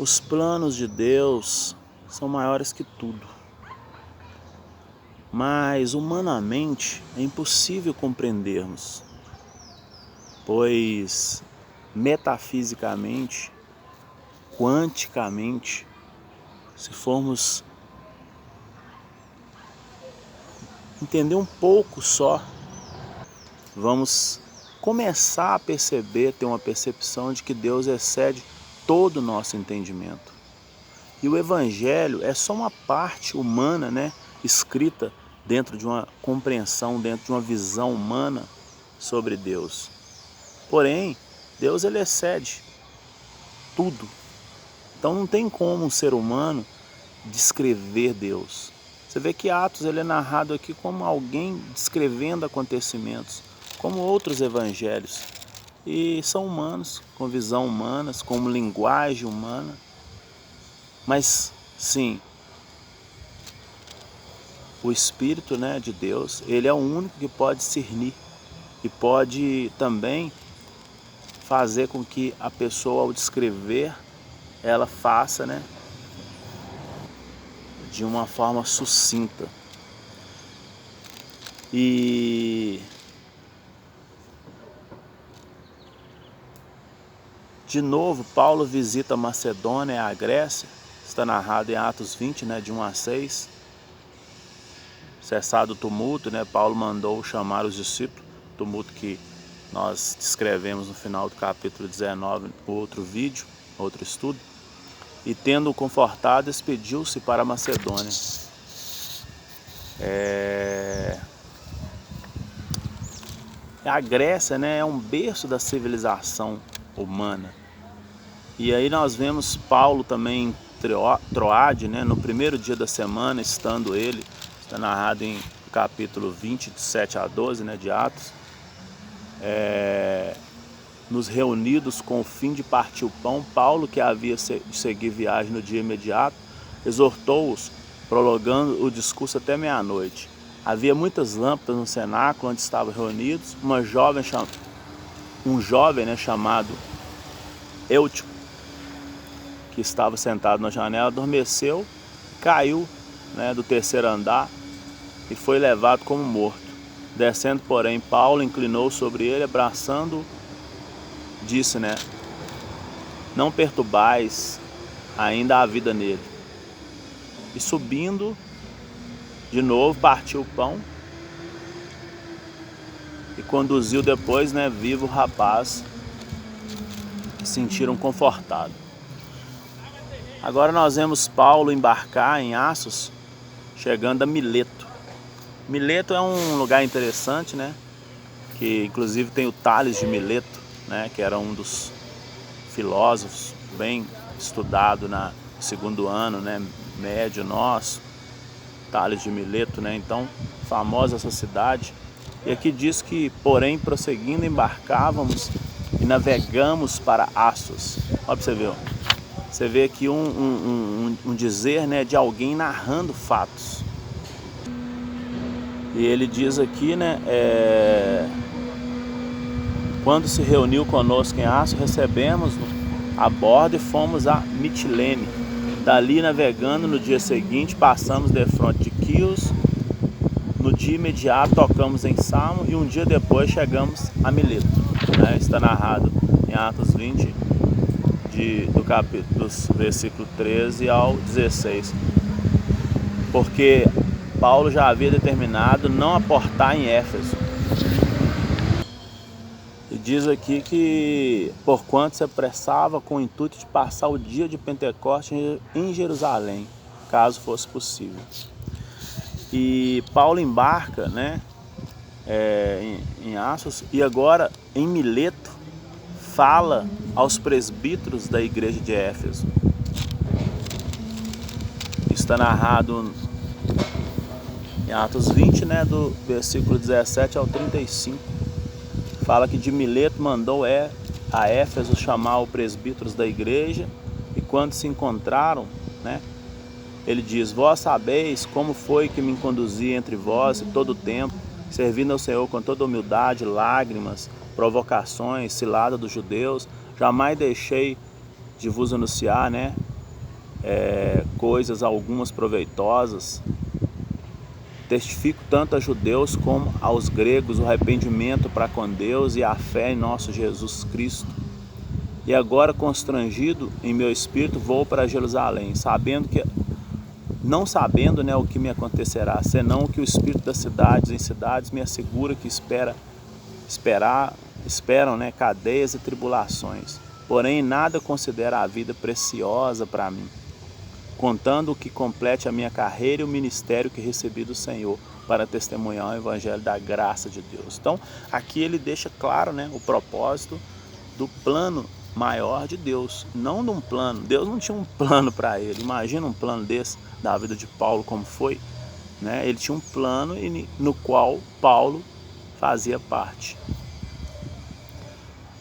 Os planos de Deus são maiores que tudo, mas humanamente é impossível compreendermos, pois metafisicamente, quanticamente, se formos entender um pouco só, vamos começar a perceber, ter uma percepção de que Deus excede todo o nosso entendimento. E o Evangelho é só uma parte humana, escrita dentro de uma compreensão, dentro de uma visão humana sobre Deus. Porém, Deus ele excede tudo. Então não tem como um ser humano descrever Deus. Você vê que Atos ele é narrado aqui como alguém descrevendo acontecimentos, como outros evangelhos. E são humanos, com visão humana, com linguagem humana. Mas, sim, o Espírito de Deus, ele é o único que pode discernir e pode também fazer com que a pessoa, ao descrever, ela faça de uma forma sucinta. E de novo, Paulo visita a Macedônia e a Grécia, está narrado em Atos 20, de 1 a 6. Cessado o tumulto, Paulo mandou chamar os discípulos, tumulto que nós descrevemos no final do capítulo 19, outro vídeo, outro estudo. E tendo-o confortado, despediu-se para a Macedônia. A Grécia é um berço da civilização humana. E aí nós vemos Paulo também em Troade, no primeiro dia da semana, estando ele, está narrado em capítulo 20, de 7 a 12, de Atos, nos reunidos com o fim de partir o pão, Paulo, que havia de seguir viagem no dia imediato, exortou-os, prolongando o discurso até meia-noite. Havia muitas lâmpadas no cenáculo onde estavam reunidos. Um jovem chamado Eutico, que estava sentado na janela, adormeceu, caiu do terceiro andar e foi levado como morto. Descendo, porém, Paulo inclinou sobre ele, abraçando-o, disse, não perturbais ainda a vida nele. E subindo, de novo, partiu o pão e conduziu depois, vivo o rapaz, que sentiram confortado. Agora nós vemos Paulo embarcar em Assos, chegando a Mileto. Mileto é um lugar interessante, que inclusive tem o Tales de Mileto, que era um dos filósofos bem estudado no segundo ano, médio nosso, Tales de Mileto, então famosa essa cidade. E aqui diz que, porém, prosseguindo, embarcávamos e navegamos para Assos. Olha para você ver, você vê aqui um dizer de alguém narrando fatos. E ele diz aqui, quando se reuniu conosco em Assos, recebemos a bordo e fomos a Mitilene. Dali, navegando, no dia seguinte, passamos defronte de Quios. No dia imediato, tocamos em Samo e um dia depois chegamos a Mileto. Está narrado em Atos 20, do capítulo, dos versículo 13 ao 16. Porque Paulo já havia determinado não aportar em Éfeso. E diz aqui que, porquanto se apressava com o intuito de passar o dia de Pentecostes em Jerusalém, caso fosse possível. E Paulo embarca, em Assos, e agora em Mileto fala aos presbíteros da igreja de Éfeso. Está narrado em Atos 20, do versículo 17 ao 35. Fala que de Mileto mandou a Éfeso chamar os presbíteros da igreja, e quando se encontraram, ele diz: vós sabeis como foi que me conduzi entre vós todo o tempo, servindo ao Senhor com toda humildade, lágrimas, provocações, cilada dos judeus. Jamais deixei de vos anunciar, coisas algumas proveitosas, testifico tanto a judeus como aos gregos o arrependimento para com Deus e a fé em nosso Jesus Cristo. E agora, constrangido em meu espírito, vou para Jerusalém, não sabendo, né, o que me acontecerá, senão que o espírito das cidades em cidades me assegura que esperam, né, cadeias e tribulações. Porém, nada considero a vida preciosa para mim, contando que complete a minha carreira e o ministério que recebi do Senhor para testemunhar o evangelho da graça de Deus. Então, aqui ele deixa claro, né, o propósito do plano maior de Deus, não de um plano. Deus não tinha um plano para ele. Imagina um plano desse da vida de Paulo como foi, né? Ele tinha um plano no qual Paulo fazia parte.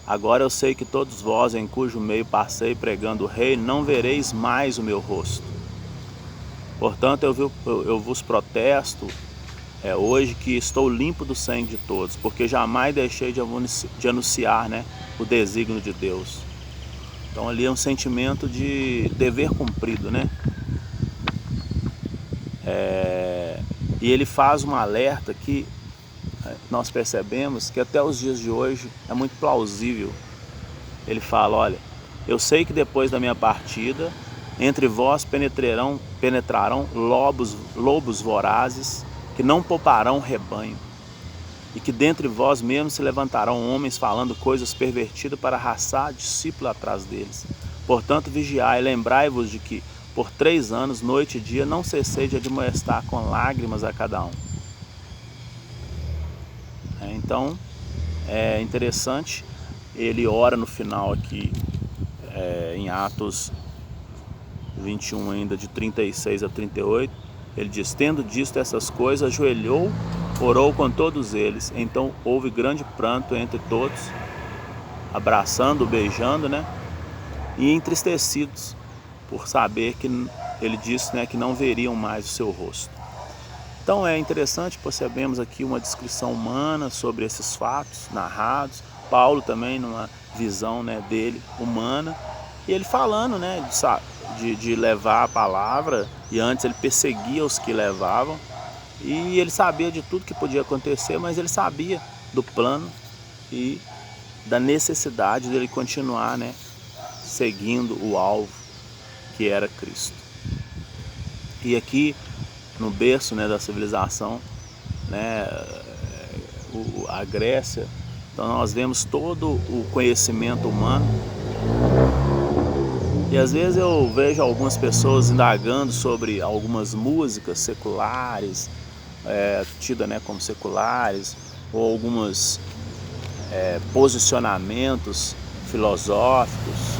Agora eu sei que todos vós, em cujo meio passei pregando o rei, não vereis mais o meu rosto. Portanto, eu vos protesto hoje que estou limpo do sangue de todos, porque jamais deixei de anunciar, né, o desígnio de Deus. Então ali é um sentimento de dever cumprido, né? E ele faz um alerta que nós percebemos que até os dias de hoje é muito plausível. Ele fala, olha, eu sei que depois da minha partida, entre vós penetrarão lobos vorazes, que não pouparão rebanho, e que dentre vós mesmos se levantarão homens falando coisas pervertidas para arrastar discípulos atrás deles. Portanto, vigiai e lembrai-vos de que, por 3 anos, noite e dia, não cessei de admoestar com lágrimas a cada um. Então, é interessante, ele ora no final aqui, em Atos 21, ainda de 36 a 38, ele diz, tendo dito essas coisas, ajoelhou, orou com todos eles. Então houve grande pranto entre todos, abraçando, beijando, né? E entristecidos por saber que ele disse, né, que não veriam mais o seu rosto. Então é interessante, percebemos aqui uma descrição humana sobre esses fatos narrados. Paulo também numa visão, né, dele humana, e ele falando, né, de levar a palavra, e antes ele perseguia os que levavam, e ele sabia de tudo que podia acontecer, mas ele sabia do plano e da necessidade dele continuar, né, seguindo o alvo que era Cristo. E aqui no berço, né, da civilização, né, a Grécia, então nós vemos todo o conhecimento humano. E às vezes eu vejo algumas pessoas indagando sobre algumas músicas seculares, tidas, né, como seculares, ou alguns posicionamentos filosóficos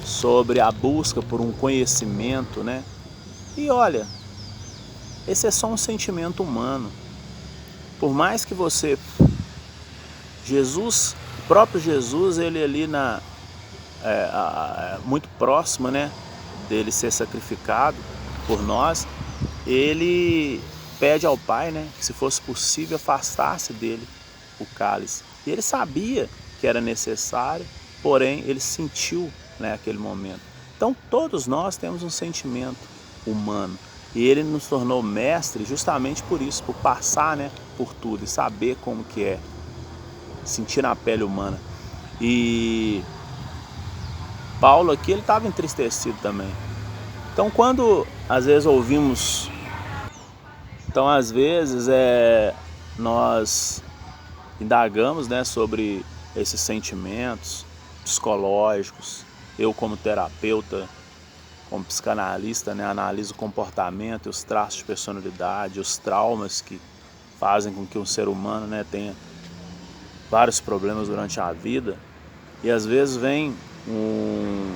sobre a busca por um conhecimento, né? E olha, esse é só um sentimento humano. Por mais que você... o próprio Jesus, ele ali muito próximo, né, dele ser sacrificado por nós, ele pede ao Pai, né, que se fosse possível afastasse dele o cálice. E ele sabia que era necessário, porém ele sentiu, né, aquele momento. Então todos nós temos um sentimento humano, e ele nos tornou mestre justamente por isso, por passar, né, por tudo e saber como que é sentir na pele humana. E Paulo aqui, ele estava entristecido também. Então quando às vezes ouvimos, então às vezes nós indagamos, né, sobre esses sentimentos psicológicos. Eu como terapeuta, como psicanalista, né, analiso o comportamento e os traços de personalidade, os traumas que fazem com que um ser humano, né, tenha vários problemas durante a vida. E às vezes vem um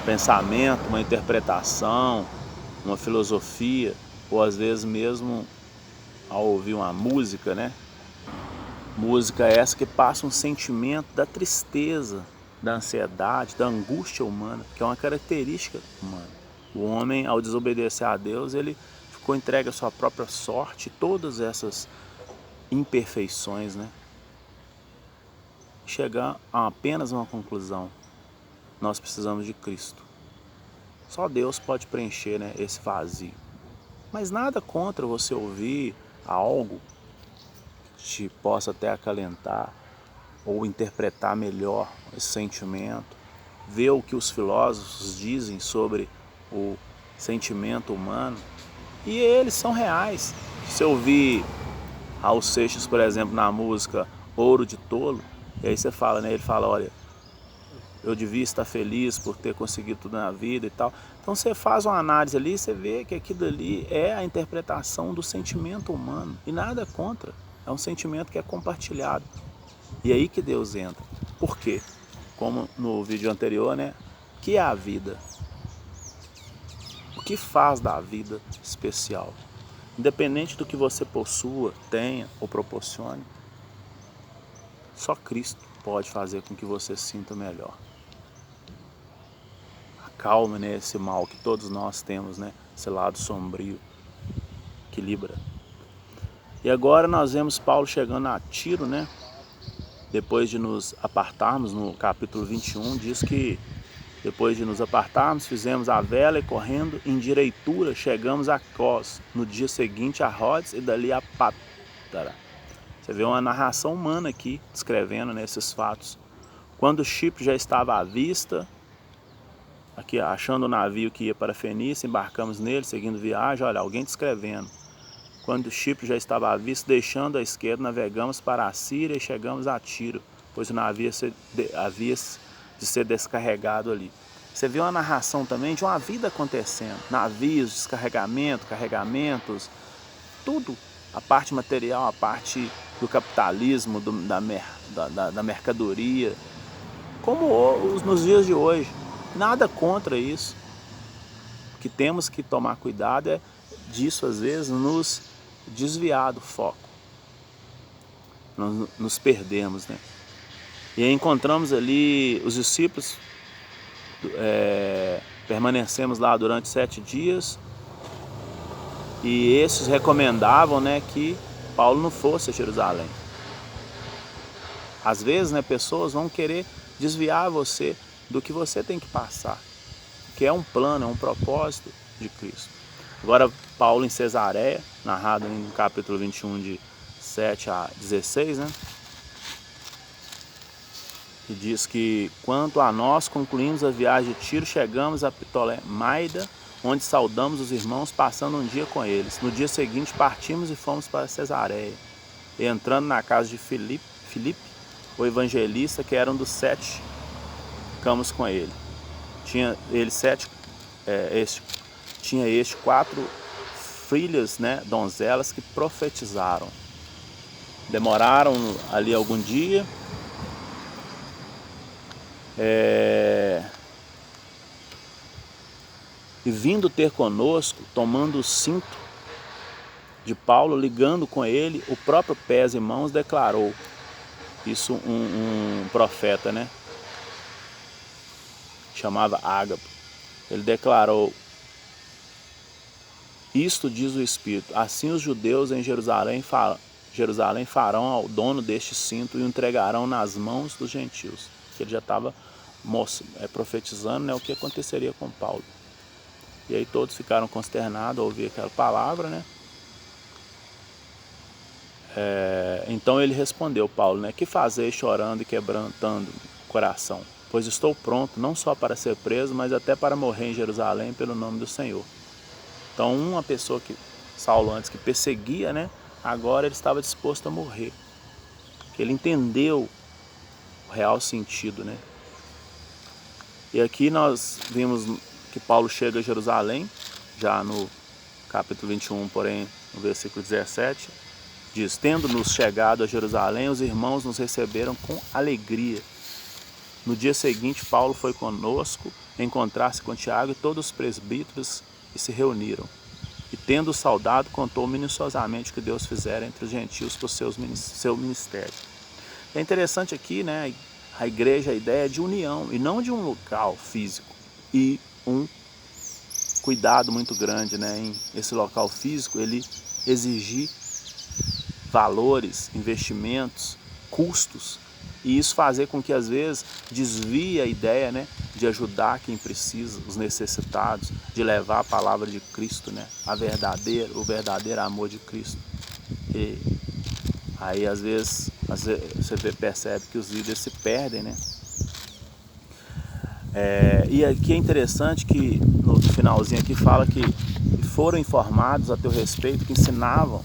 pensamento, uma interpretação, uma filosofia, ou às vezes mesmo ao ouvir uma música, né? Música essa que passa um sentimento da tristeza, da ansiedade, da angústia humana, que é uma característica humana. O homem, ao desobedecer a Deus, ele ficou entregue à sua própria sorte, todas essas imperfeições, né? Chegar a apenas uma conclusão: nós precisamos de Cristo. Só Deus pode preencher, né, esse vazio. Mas nada contra você ouvir algo que te possa até acalentar ou interpretar melhor esse sentimento, ver o que os filósofos dizem sobre o sentimento humano, e eles são reais. Se eu ouvir Raul Seixas, por exemplo, na música Ouro de Tolo, e aí você fala, né, ele fala, olha, eu devia estar feliz por ter conseguido tudo na vida e tal. Então você faz uma análise ali, você vê que aquilo ali é a interpretação do sentimento humano, e nada contra, é um sentimento que é compartilhado. E aí que Deus entra. Por quê? Como no vídeo anterior, né? O que é a vida? O que faz da vida especial? Independente do que você possua, tenha ou proporcione, só Cristo pode fazer com que você sinta melhor. Acalme, né, esse mal que todos nós temos, né? Esse lado sombrio, equilibra. E agora nós vemos Paulo chegando a Tiro, né? Depois de nos apartarmos, no capítulo 21, diz que depois de nos apartarmos, fizemos a vela e correndo em direitura chegamos a Cós, no dia seguinte a Rhodes e dali a Pátara. Você vê uma narração humana aqui, descrevendo, né, esses fatos. Quando Chipre já estava à vista, aqui achando o navio que ia para Fenícia, embarcamos nele, seguindo viagem, olha, alguém descrevendo. Quando Chipre já estava à vista, deixando a esquerda, navegamos para a Síria e chegamos a Tiro, pois o navio havia de ser descarregado ali. Você vê uma narração também de uma vida acontecendo, navios, descarregamento, carregamentos, tudo, a parte material, a parte do capitalismo, da mercadoria, como nos dias de hoje. Nada contra isso. O que temos que tomar cuidado é disso, às vezes, nos desviar do foco. Nós nos perdemos, né? E aí encontramos ali os discípulos, permanecemos lá durante 7 dias, e esses recomendavam, né, que Paulo não fosse a Jerusalém. Às vezes, né, pessoas vão querer desviar você do que você tem que passar, que é um plano, é um propósito de Cristo. Agora, Paulo em Cesareia, narrado no capítulo 21, de 7 a 16, né? E diz que, quanto a nós, concluímos a viagem de Tiro, chegamos a Ptolemaida, onde saudamos os irmãos, passando um dia com eles. No dia seguinte, partimos e fomos para Cesareia. E entrando na casa de Filipe, o evangelista, que era um dos 7, ficamos com ele. Tinha este 4 filhas, né, donzelas, que profetizaram. Demoraram ali algum dia. E vindo ter conosco, tomando o cinto de Paulo, ligando com ele, o próprio pés e mãos, declarou. Isso um profeta, né? Chamava Ágabo. Ele declarou: isto diz o Espírito, assim os judeus em Jerusalém farão ao dono deste cinto e o entregarão nas mãos dos gentios. Ele já estava profetizando, né, o que aconteceria com Paulo. E aí todos ficaram consternados ao ouvir aquela palavra, né? Então ele respondeu, Paulo, né, que fazeis chorando e quebrantando o coração? Pois estou pronto, não só para ser preso, mas até para morrer em Jerusalém pelo nome do Senhor. Então uma pessoa que Saulo antes que perseguia, né, agora ele estava disposto a morrer. Que ele entendeu o real sentido, né? E aqui nós vimos que Paulo chega a Jerusalém, já no capítulo 21, porém, no versículo 17, diz: tendo-nos chegado a Jerusalém, os irmãos nos receberam com alegria. No dia seguinte, Paulo foi conosco encontrar-se com Tiago e todos os presbíteros, e se reuniram. E tendo o saudado, contou minuciosamente o que Deus fizera entre os gentios por seu ministério. É interessante aqui, né, a igreja, a ideia de união, e não de um local físico. E um cuidado muito grande, né, em esse local físico, ele exigir valores, investimentos, custos, E isso fazer com que às vezes desvie a ideia, né, de ajudar quem precisa, os necessitados, de levar a palavra de Cristo, né, o verdadeiro amor de Cristo. E aí às vezes você percebe que os líderes se perdem, né? E aqui é interessante que no finalzinho aqui fala que foram informados a teu respeito, que ensinavam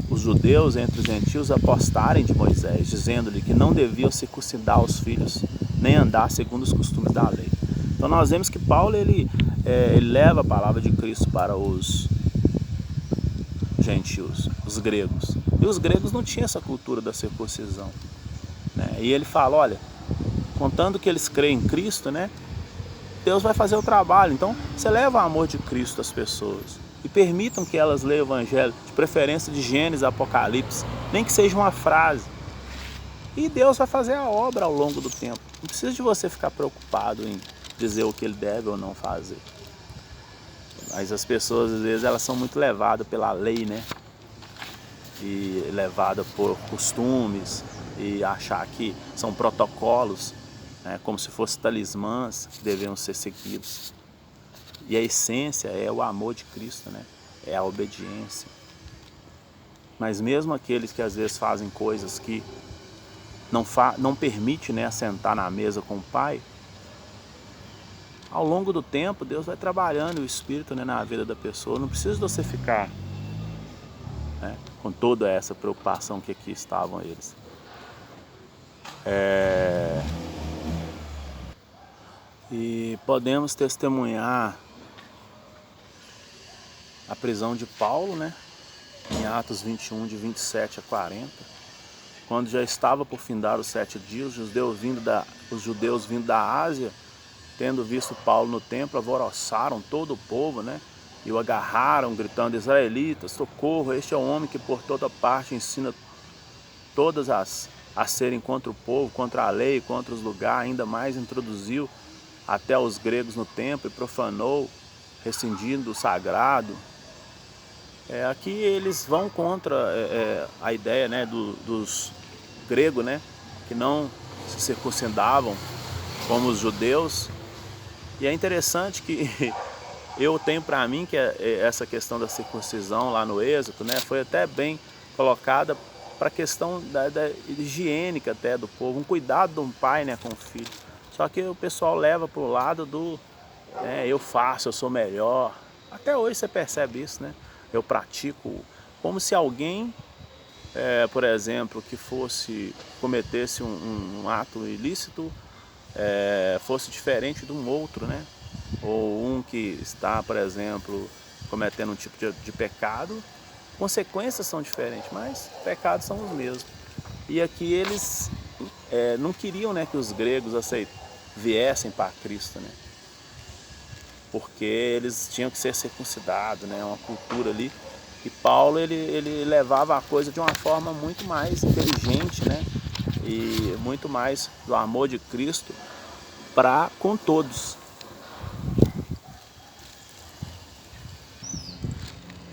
os judeus entre os gentios a apostarem de Moisés, dizendo-lhe que não deviam circuncidar os filhos, nem andar segundo os costumes da lei. Então nós vemos que Paulo ele leva a palavra de Cristo para os gentios, os gregos. E os gregos não tinham essa cultura da circuncisão, né? E ele fala, olha, contando que eles creem em Cristo, né, Deus vai fazer o trabalho. Então você leva o amor de Cristo às pessoas e permitam que elas leiam o Evangelho, de preferência de Gênesis, Apocalipse, nem que seja uma frase. E Deus vai fazer a obra ao longo do tempo. Não precisa de você ficar preocupado em dizer o que ele deve ou não fazer. Mas as pessoas, às vezes, elas são muito levadas pela lei, né? E levadas por costumes e achar que são protocolos, né? Como se fossem talismãs que deveriam ser seguidos. E a essência é o amor de Cristo, né? É a obediência. Mas mesmo aqueles que às vezes fazem coisas que não permite, né, assentar na mesa com o Pai, ao longo do tempo Deus vai trabalhando o Espírito, né, na vida da pessoa. Não precisa de você ficar, né, com toda essa preocupação que aqui estavam eles. E podemos testemunhar a prisão de Paulo, né, em Atos 21, de 27 a 40. Quando já estava por findar os 7 dias, os judeus vindo da Ásia, tendo visto Paulo no templo, alvoroçaram todo o povo, né? E o agarraram, gritando, israelitas, socorro, este é o homem que por toda parte ensina todas a serem contra o povo, contra a lei, contra os lugares, ainda mais introduziu até os gregos no templo e profanou, rescindindo o sagrado. Aqui eles vão contra a ideia, né, dos gregos, né, que não se circuncidavam como os judeus. E é interessante que eu tenho para mim que essa questão da circuncisão lá no Êxodo, né, foi até bem colocada para a questão da higiênica até do povo, um cuidado de um pai, né, com o filho. Só que o pessoal leva para o lado do eu faço, eu sou melhor. Até hoje você percebe isso, né? Eu pratico, como se alguém, por exemplo, que cometesse um ato ilícito, fosse diferente de um outro, né? Ou um que está, por exemplo, cometendo um tipo de pecado, consequências são diferentes, mas pecados são os mesmos. E aqui eles não queriam, né, que os gregos viessem para Cristo, né? Porque eles tinham que ser circuncidados, né? Uma cultura ali. E Paulo ele levava a coisa de uma forma muito mais inteligente, né? E muito mais do amor de Cristo para com todos.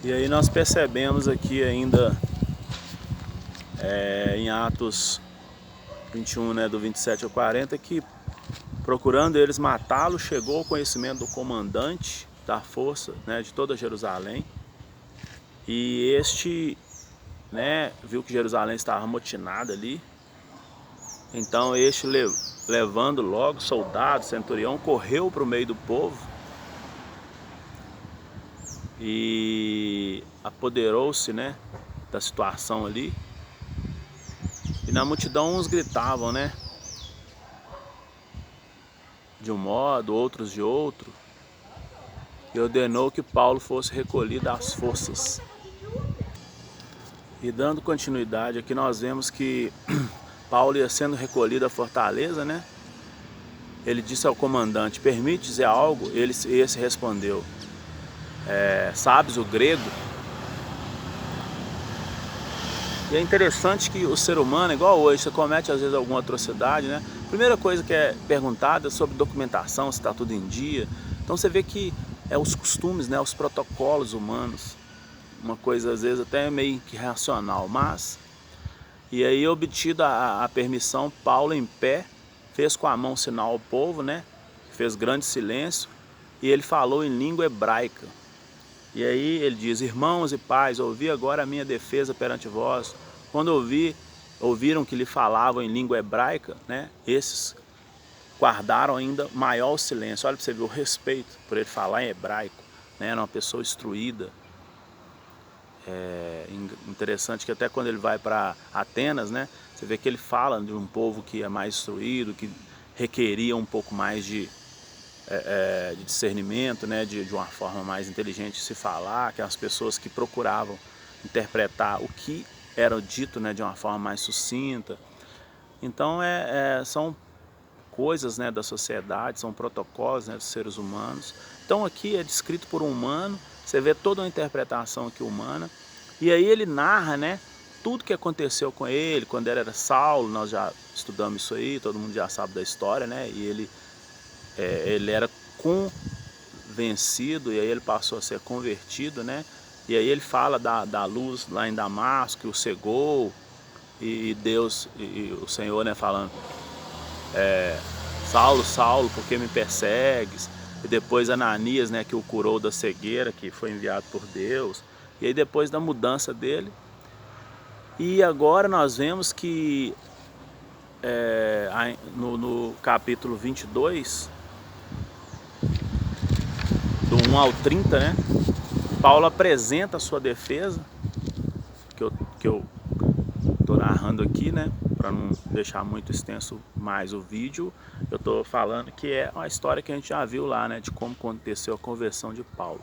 E aí nós percebemos aqui ainda em Atos 21, né, do 27 ao 40, que procurando eles matá-lo, chegou ao conhecimento do comandante da força, né, de toda Jerusalém. E este, né, viu que Jerusalém estava amotinada ali. Então este, levando logo soldado, centurião, correu para o meio do povo e apoderou-se, né, da situação ali. E na multidão uns gritavam, né, de um modo, outros de outro, e ordenou que Paulo fosse recolhido às forças. E dando continuidade aqui, nós vemos que Paulo ia sendo recolhido à fortaleza, né? Ele disse ao comandante, permite dizer algo? Esse respondeu, sabes o grego? E é interessante que o ser humano, igual hoje, você comete às vezes alguma atrocidade, né? A primeira coisa que é perguntada é sobre documentação, se está tudo em dia. Então você vê que os costumes, né, os protocolos humanos, uma coisa às vezes até meio que irracional, mas E aí, obtida a permissão, Paulo em pé fez com a mão sinal ao povo, né? Fez grande silêncio e ele falou em língua hebraica. E aí ele diz: irmãos e pais, ouvi agora a minha defesa perante vós. Quando ouviram que lhe falavam em língua hebraica, né? Esses guardaram ainda maior silêncio. Olha para você ver o respeito por ele falar em hebraico, né? Era uma pessoa instruída. É interessante que até quando ele vai para Atenas, né? Você vê que ele fala de um povo que é mais instruído, que requeria um pouco mais de discernimento, né? De uma forma mais inteligente de se falar, que as pessoas que procuravam interpretar o que era dito, né? De uma forma mais sucinta. Então são coisas, né, da sociedade, são protocolos, né, dos seres humanos. Então aqui é descrito por um humano, você vê toda uma interpretação aqui humana, e aí ele narra, né, tudo que aconteceu com ele, quando ele era Saulo, nós já estudamos isso aí, todo mundo já sabe da história, né, e ele era convencido, e aí ele passou a ser convertido, né, e aí ele fala da luz lá em Damasco, que o cegou, e Deus, e o Senhor, né, falando, Saulo, Saulo, por que me persegues? E depois Ananias, né, que o curou da cegueira, que foi enviado por Deus. E aí depois da mudança dele. E agora nós vemos que no capítulo 22, do 1 ao 30, né, Paulo apresenta a sua defesa, que eu estou narrando aqui, né, para não deixar muito extenso mais o vídeo. Eu estou falando que é uma história que a gente já viu lá, né, de como aconteceu a conversão de Paulo.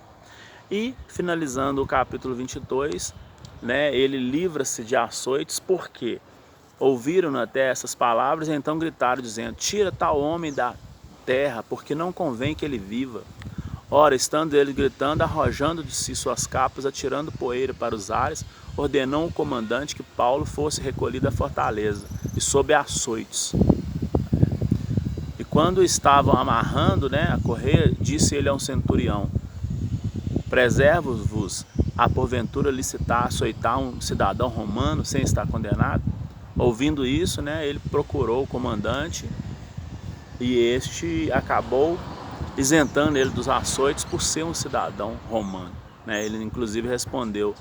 E finalizando o capítulo 22, né, ele livra-se de açoites, porque ouviram até essas palavras e então gritaram dizendo: tira tal homem da terra, porque não convém que ele viva. Ora, estando ele gritando, arrojando de si suas capas, atirando poeira para os ares, ordenou o comandante que Paulo fosse recolhido à fortaleza e sob açoites. E quando estavam amarrando, né, a correr, disse ele a um centurião: preservo-vos a porventura licitar açoitar um cidadão romano sem estar condenado? Ouvindo isso, né, ele procurou o comandante e este acabou isentando ele dos açoites por ser um cidadão romano, né? Ele inclusive respondeu,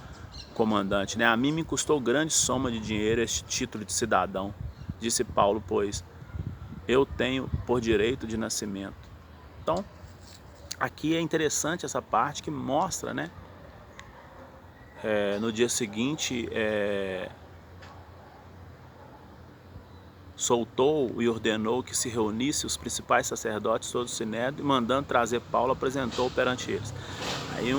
comandante, né, a mim me custou grande soma de dinheiro este título de cidadão, disse Paulo, pois eu tenho por direito de nascimento. Então, aqui é interessante essa parte que mostra, né, no dia seguinte, soltou e ordenou que se reunisse os principais sacerdotes, todo o sinédrio, e mandando trazer Paulo, apresentou perante eles. Aí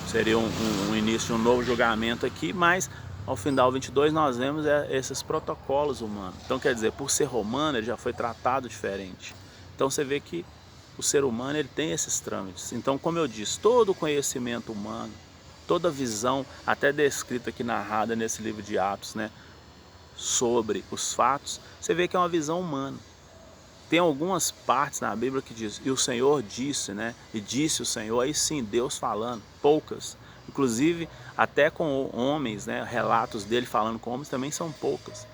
seria um início de um novo julgamento aqui, mas ao final 22 nós vemos esses protocolos humanos. Então quer dizer, por ser romano ele já foi tratado diferente. Então você vê que o ser humano ele tem esses trâmites. Então, como eu disse, todo o conhecimento humano, toda a visão, até descrita aqui, narrada nesse livro de Atos, né, sobre os fatos, você vê que é uma visão humana. Tem algumas partes na Bíblia que diz, e o Senhor disse, né? E disse o Senhor, aí sim, Deus falando, poucas. Inclusive, até com homens, né? Relatos dele falando com homens também são poucas.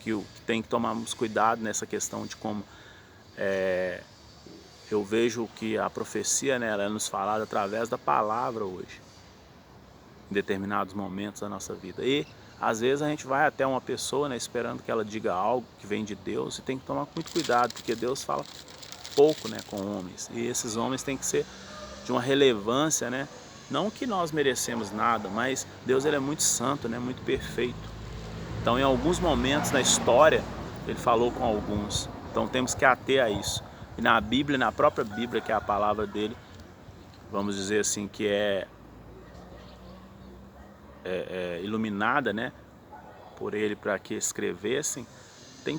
Que tem que tomarmos cuidado nessa questão de como eu vejo que a profecia, né, ela é nos falada através da palavra hoje, em determinados momentos da nossa vida. E às vezes a gente vai até uma pessoa, né, esperando que ela diga algo que vem de Deus, e tem que tomar muito cuidado, porque Deus fala pouco, né, com homens, e esses homens têm que ser de uma relevância, né, não que nós merecemos nada, mas Deus ele é muito santo, né, muito perfeito. Então em alguns momentos na história ele falou com alguns, então temos que ater a isso. E na Bíblia, na própria Bíblia, que é a palavra dele, vamos dizer assim, que é iluminada, né, por ele para que escrevessem, tem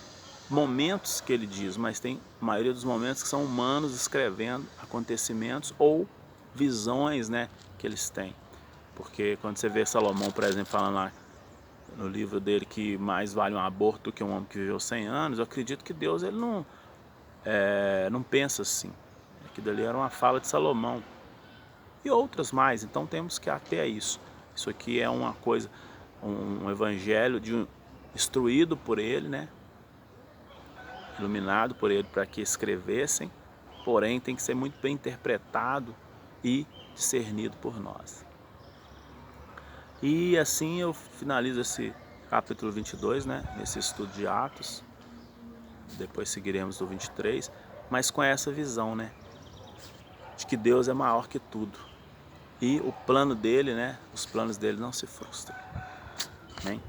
momentos que ele diz, mas tem a maioria dos momentos que são humanos escrevendo acontecimentos ou visões, né, que eles têm. Porque quando você vê Salomão, por exemplo, falando lá no livro dele que mais vale um aborto do que um homem que viveu 100 anos, eu acredito que Deus ele não pensa assim. Aquilo ali era uma fala de Salomão. E outras mais, então temos que ater a isso. Isso aqui é uma coisa, um evangelho instruído por Ele, né? Iluminado por Ele para que escrevessem, porém tem que ser muito bem interpretado e discernido por nós. E assim eu finalizo esse capítulo 22, né? Nesse estudo de Atos. Depois seguiremos do 23, mas com essa visão, né? De que Deus é maior que tudo. E o plano dele, né? Os planos dele não se frustram. Amém?